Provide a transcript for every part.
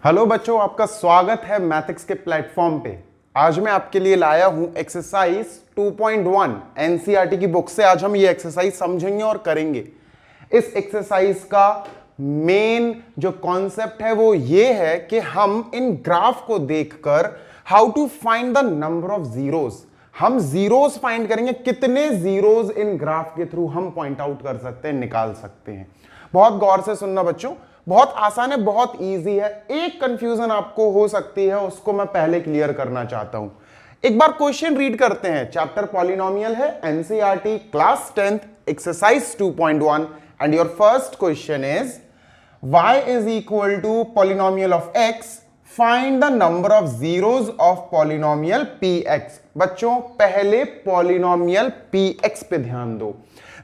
Hello बच्चों, आपका स्वागत है मैथ्स के प्लेटफॉर्म पे। आज मैं आपके लिए लाया हूं एक्सरसाइज 2.1 एनसीईआरटी की बुक से। आज हम ये एक्सरसाइज समझेंगे और करेंगे। इस एक्सरसाइज का मेन जो कॉन्सेप्ट है वो ये है कि हम इन ग्राफ को देखकर how to find the number of zeros, हम जीरोज फाइंड करेंगे। कितने जीरोज इन ग्राफ के थ्रू हम पॉइंट आउट कर सकते हैं, निकाल सकते हैं। बहुत गौर से सुनना बच्चों, बहुत आसान है, बहुत इजी है। एक कंफ्यूजन आपको हो सकती है, उसको मैं पहले क्लियर करना चाहता हूं। एक बार क्वेश्चन रीड करते हैं। चैप्टर पॉलिनोमियल है, NCERT class 10th exercise 2.1 and your first question is y is equal to polynomial of x, find the number of zeros of polynomial px। बच्चों पहले पॉलिनोमियल px पे ध्यान दो।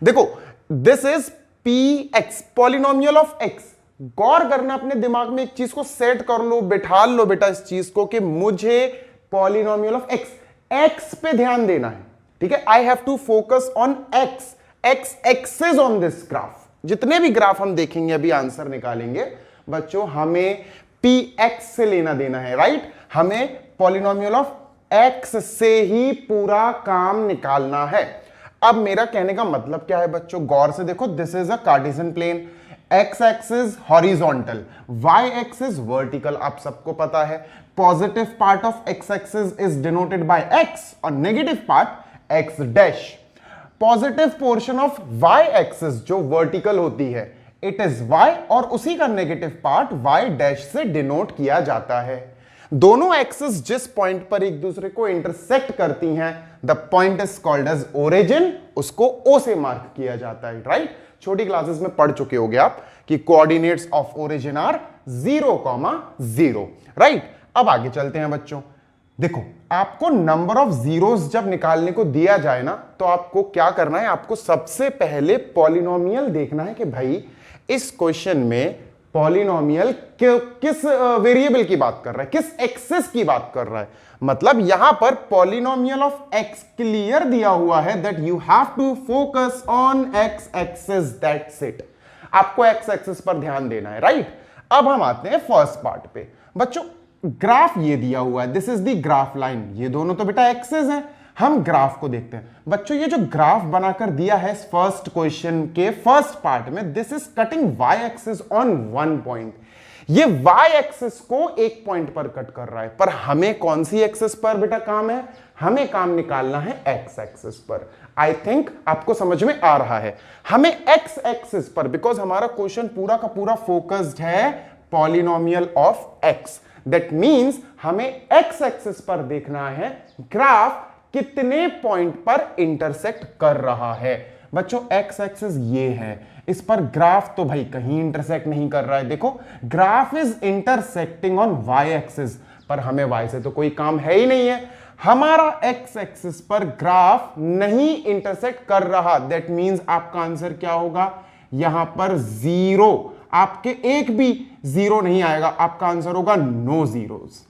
देखो this is px, polynomial of x। गौर करना, अपने दिमाग में एक चीज को सेट कर लो, बिठा लो बेटा इस चीज को कि मुझे पॉलिनोमियल ऑफ x पे ध्यान देना है। ठीक है, I have to focus on x axis on this graph. जितने भी ग्राफ हम देखेंगे, अभी आंसर निकालेंगे बच्चों, हमें px से लेना देना है, राइट। हमें पॉलिनोमियल ऑफ x से ही पूरा काम निकालना है। अब मेरा कहने का मतलब क्या है बच्चों, गौर से देखो। This is a Cartesian plane, x axis horizontal, y axis vertical. आप सबको पता है positive part of x axis is denoted by x और negative part x dash. Positive portion of y axis जो वर्टिकल होती है, इट इज y, और उसी का नेगेटिव पार्ट y डैश से डिनोट किया जाता है। दोनों एक्सिस जिस पॉइंट पर एक दूसरे को इंटरसेक्ट करती हैं, the point is called as origin, उसको O से मार्क किया जाता है, राइट। छोटी क्लासेस में पढ़ चुके होंगे आप कि coordinates of origin are 0,0, right. अब आगे चलते हैं बच्चों। देखो आपको नंबर ऑफ जीरोस जब निकालने को दिया जाए ना, तो आपको क्या करना है, आपको सबसे पहले पॉलिनोमियल देखना है कि भाई इस क्वेश्चन में पॉलिनोमियल किस वेरिएबल की बात कर रहा है, किस एक्सिस की बात कर रहा है। मतलब यहां पर पॉलिनोमियल ऑफ x क्लियर दिया हुआ है that you have to focus on x axis, that's it. आपको x एक्सिस पर ध्यान देना है, राइट। अब हम आते हैं फर्स्ट पार्ट पे। बच्चों ग्राफ ये दिया हुआ है, this is the graph line. ये दोनों तो बेटा एक्सिस हैं। हम ग्राफ को देखते हैं बच्चों। ये जो ग्राफ बनाकर दिया है फर्स्ट क्वेश्चन के फर्स्ट पार्ट में, this is cutting y axis on one point. ये y एक्सिस को एक पॉइंट पर कट कर रहा है, पर हमें कौन सी एक्सिस पर बेटा काम है, हमें काम निकालना है x एक्सिस पर। आई थिंक आपको समझ में आ रहा है। हमें x एक्सिस पर, बिकॉज हमारा क्वेश्चन पूरा का पूरा फोकस्ड है polynomial of x, that means हमें x एक्सिस पर देखना है ग्राफ कितने पॉइंट पर इंटरसेक्ट कर रहा है। बच्चों x एक्सिस ये है, इस पर ग्राफ तो भाई कहीं इंटरसेक्ट नहीं कर रहा है। देखो graph is intersecting on y axis, पर हमें y से तो कोई काम है ही नहीं है। हमारा x एक्सिस पर ग्राफ नहीं इंटरसेक्ट कर रहा, दैट मींस आपका आंसर क्या होगा, यहां पर जीरो। आपके एक भी जीरो नहीं आएगा, आपका आंसर होगा नो जीरोस,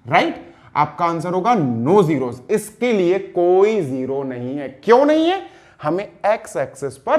राइट। आपका आंसर होगा नो जीरोस। इसके लिए कोई जीरो नहीं है। क्यों नहीं है, हमें x एक्सिस पर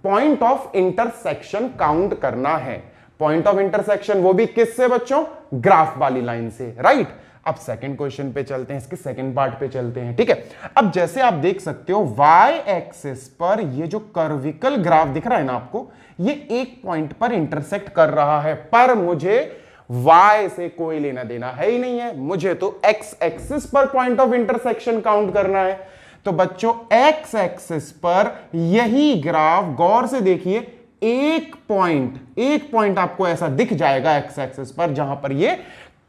पॉइंट ऑफ इंटरसेक्शन काउंट करना है। पॉइंट ऑफ इंटरसेक्शन वो भी किससे बच्चों, ग्राफ वाली लाइन से, राइट। अब सेकंड क्वेश्चन पे चलते हैं, इसके सेकंड पार्ट पे चलते हैं, ठीक है। अब जैसे आप देख सकते हो y एक्सिस पर ये जो कर्विकल ग्राफ दिख रहा है ना आपको, ये एक पॉइंट पर इंटरसेक्ट कर रहा है, पर मुझे y से कोई लेना देना है ही नहीं है। मुझे तो x एक्सिस पर पॉइंट ऑफ इंटरसेक्शन काउंट करना है। तो बच्चों x एक्सिस पर यही ग्राफ गौर से देखिए, एक पॉइंट आपको ऐसा दिख जाएगा x एक्सिस पर जहां पर ये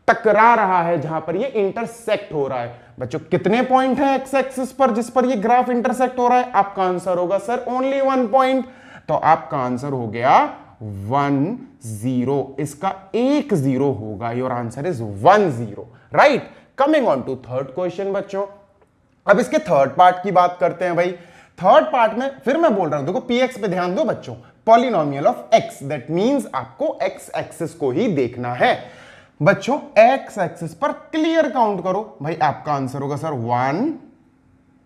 टकरा रहा है, जहां पर ये इंटरसेक्ट हो रहा है। बच्चों कितने पॉइंट हैं x एक्सिस पर जिस पर ये ग्राफ इंटरसेक्ट हो रहा है, आपका आंसर होगा सर ओनली वन पॉइंट। तो आपका आंसर हो गया 1 0, इसका एक जीरो होगा। Your answer is 1 0, right. Coming on to third question बच्चों। अब इसके थर्ड पार्ट की बात करते हैं भाई। थर्ड पार्ट में फिर मैं बोल रहा हूं, देखो px पे ध्यान दो बच्चों, polynomial of x, that means आपको x एक्सिस को ही देखना है। बच्चों x एक्सिस पर क्लियर काउंट करो भाई, आपका आंसर होगा सर 1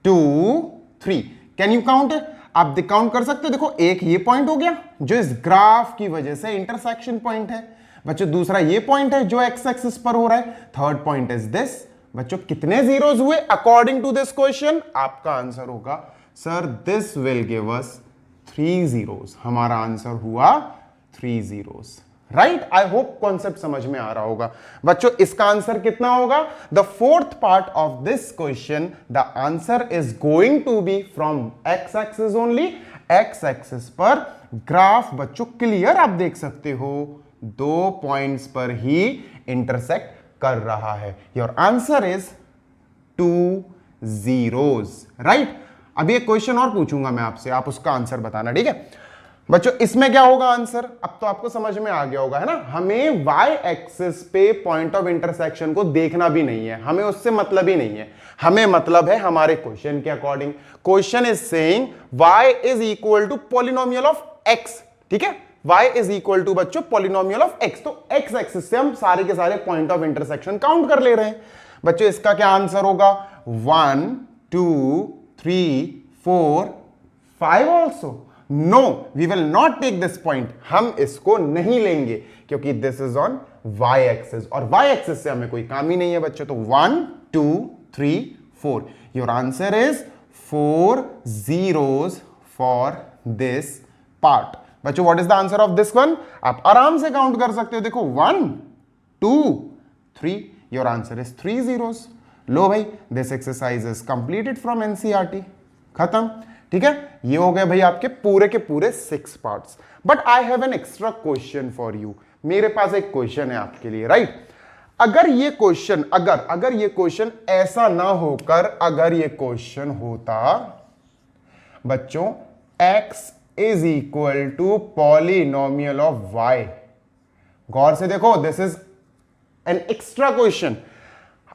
2 3। कैन यू काउंट, आप काउंट कर सकते हो। देखो एक ये पॉइंट हो गया जो इस ग्राफ की वजह से इंटरसेक्शन पॉइंट है। बच्चों दूसरा ये पॉइंट है जो एक्स एक्सिस पर हो रहा है, थर्ड पॉइंट इज दिस। बच्चों कितने जीरोस हुए अकॉर्डिंग टू दिस क्वेश्चन? आपका आंसर होगा sir this will give us 3 zeros. हमारा आंसर हुआ 3 zeros, right. I hope concept समझ में आ रहा होगा। बच्चों इसका आंसर कितना होगा? The fourth part of this question, the answer is going to be from X axis only. X axis पर ग्राफ बच्चों क्लियर आप देख सकते हो, 2 पॉइंट्स पर ही इंटरसेक्ट कर रहा है। Your answer is 2 zeros, right. अभी एक क्वेश्चन और पूछूंगा मैं आपसे, आप उसका आंसर बताना, ठीक है बच्चों। इसमें क्या होगा आंसर? अब तो आपको समझ में आ गया होगा, है ना। हमें y एक्सिस पे पॉइंट ऑफ इंटरसेक्शन को देखना भी नहीं है, हमें उससे मतलब ही नहीं है। हमें मतलब है हमारे क्वेश्चन के according. Question is saying y is equal to polynomial of x, ठीक है। y इज इक्वल टू बच्चों पॉलिनोमियल ऑफ x। तो x एक्सिस से हम सारे के सारे पॉइंट ऑफ इंटरसेक्शन काउंट कर ले रहे हैं। बच्चों इसका क्या आंसर होगा? 1 2 3 4 5 also. No, we will not take this point. हम इसको नहीं लेंगे क्योंकि this is on y axis, और y एक्सिस से हमें कोई काम ही नहीं है बच्चों। तो 1 2 3 4, your answer is 4 zeros for this part. बच्चों what is the answer of this one? आप आराम से काउंट कर सकते हो। देखो 1 2 3, योर आंसर इज 3 जीरोस। लो भाई, this exercise is completed from NCERT. खत्म, ठीक है। ये हो गए भाई आपके के पूरे 6 parts. But I have an extra question for you. मेरे पास एक क्वेश्चन है आपके लिए, राइट। अगर ये क्वेश्चन अगर ये क्वेश्चन ऐसा ना होकर अगर ये क्वेश्चन होता बच्चों x is equal to polynomial of y, गौर से देखो, this is an extra question.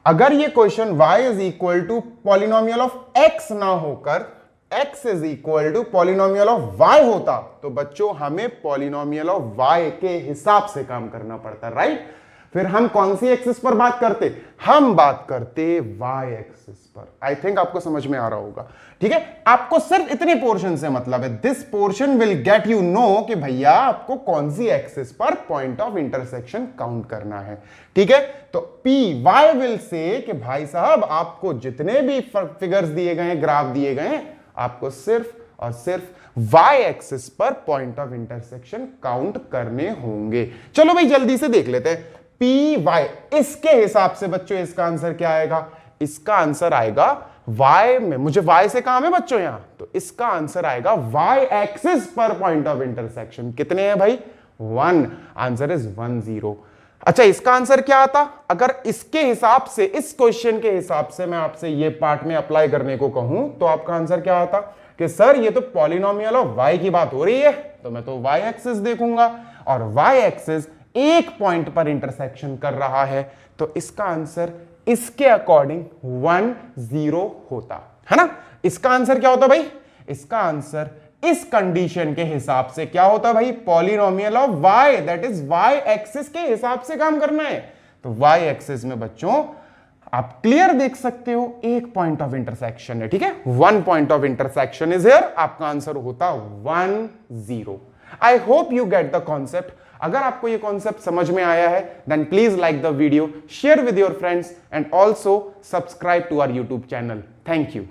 अगर ये question y is equal to polynomial of x ना होकर x is equal to polynomial of y होता, तो बच्चों हमें पॉलिनोमियल ऑफ y के हिसाब से काम करना पड़ता, राइट। फिर हम कौन सी एक्सिस पर बात करते? हम बात करते y एक्सिस पर। आई थिंक आपको समझ में आ रहा होगा, ठीक है। आपको सिर्फ इतने पोर्शन से मतलब है। This portion will get you know कि भैया आपको कौन सी एक्सिस पर पॉइंट ऑफ इंटरसेक्शन काउंट करना है, ठीक है। तो पी वाई विल से कि भाई साहब आपको जितने भी फिगर्स दिए गए हैं, ग्राफ दिए गए हैं, आपको सिर्फ और सिर्फ y एक्सिस पर पॉइंट ऑफ इंटरसेक्शन काउंट करने होंगे। चलो भाई जल्दी से देख लेते हैं। पी वाई, इसके हिसाब से बच्चों इसका आंसर क्या आएगा? इसका आंसर आएगा y में, मुझे y से काम है बच्चों यहां, तो इसका आंसर आएगा y एक्सिस पर पॉइंट ऑफ इंटरसेक्शन कितने हैं भाई? 1। Answer is 1 0। अच्छा इसका आंसर क्या आता? अगर इसके हिसाब से, इस क्वेश्चन के हिसाब से मैं आपसे ये पार्ट में अप्लाई करने को कहूं, तो आपका आंसर क्या आता कि सर ये तो पॉलिनोमियल ऑफ y की बात हो रही है, तो मैं तो y एक्सिस देखूंगा, और y एक्सिस एक पॉइंट पर इंटरसेक्शन कर रहा है, तो इसका आंसर इसके अकॉर्डिंग 1 0 होता है ना। इसका आंसर क्या होता भाई? इसका आंसर इस कंडीशन के हिसाब से क्या होता भाई? Polynomial of y, that is y axis के हिसाब से काम करना है। तो y एक्सिस में बच्चों आप क्लियर देख सकते हो, एक पॉइंट ऑफ इंटरसेक्शन है, ठीक है। 1 point of intersection is here. आपका आंसर होता 1 0। I hope you get the concept. अगर आपको ये कॉन्सेप्ट समझ में आया है, then please like the video, share with your friends and also subscribe to our YouTube channel. Thank you.